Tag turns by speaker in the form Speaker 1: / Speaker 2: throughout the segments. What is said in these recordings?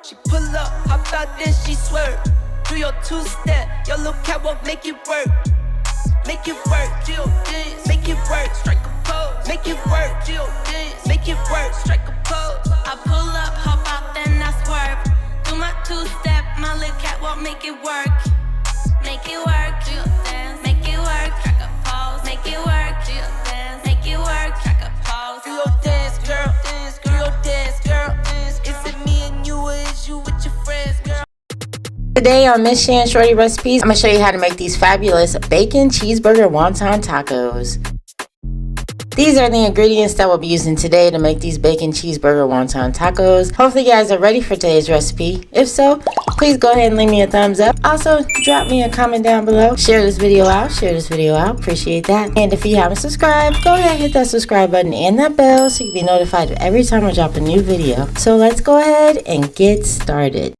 Speaker 1: She pull up, hop out, then she swerve. Do your two-step, your little catwalk, make it work. Make it work, Jill dance, make it work, strike a pose. Make it work, Jill dance, make it work, strike a pose.
Speaker 2: I pull up, hop out, then I swerve. Do my two-step, my little catwalk, make it work. Make it work, Jill dance, make it work, strike a pose. Make it work, Jill dance, make it work, strike a pose.
Speaker 1: Do your dance, girl, dance, do your dance, girl, dance. Is it me and you, or is you with your friends, girl?
Speaker 3: Today on Miss Shan Shorty Recipes, I'm going to show you how to make these fabulous Bacon Cheeseburger Wonton Tacos. These are the ingredients that we'll be using today to make these Bacon Cheeseburger Wonton Tacos. Hopefully you guys are ready for today's recipe. If so, please go ahead and leave me a thumbs up. Also, drop me a comment down below. Share this video out. Appreciate that. And if you haven't subscribed, go ahead and hit that subscribe button and that bell so you can be notified every time I drop a new video. So let's go ahead and get started.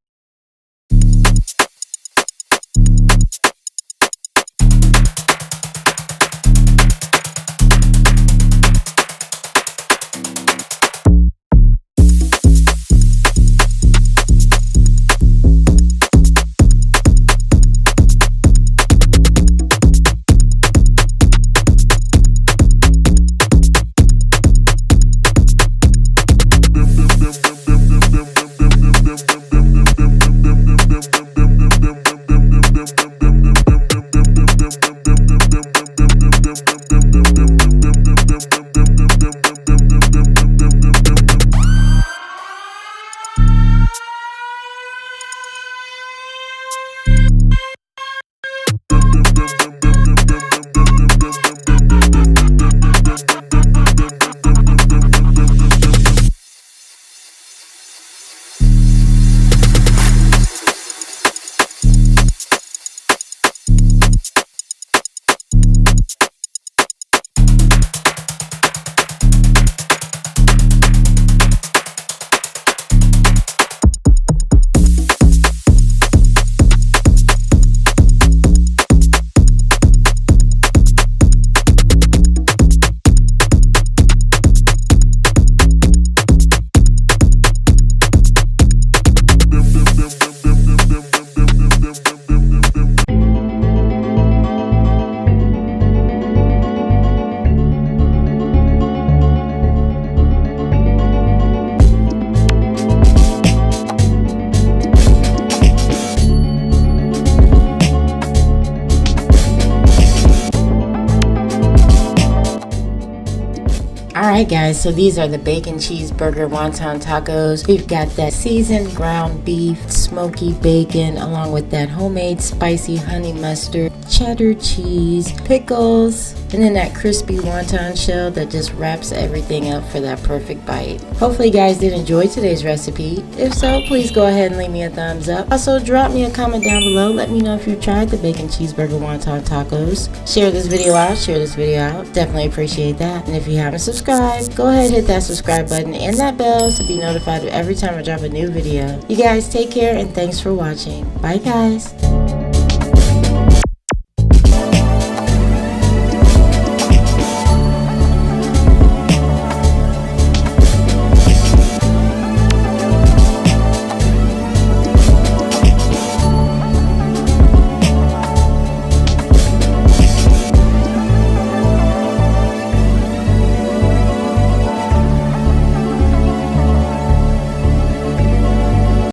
Speaker 3: Alright guys, so these are the Bacon Cheeseburger Wonton Tacos. We've got that seasoned ground beef, smoky bacon, along with that homemade spicy honey mustard, cheddar cheese, pickles, and then that crispy wonton shell that just wraps everything up for that perfect bite. Hopefully you guys did enjoy today's recipe. If so, please go ahead and leave me a thumbs up. Also, drop me a comment down below. Let me know if you've tried the Bacon Cheeseburger Wonton Tacos. Share this video out. Definitely appreciate that. And if you haven't subscribed, go ahead and hit that subscribe button and that bell to be notified every time I drop a new video. You guys take care and thanks for watching. Bye guys.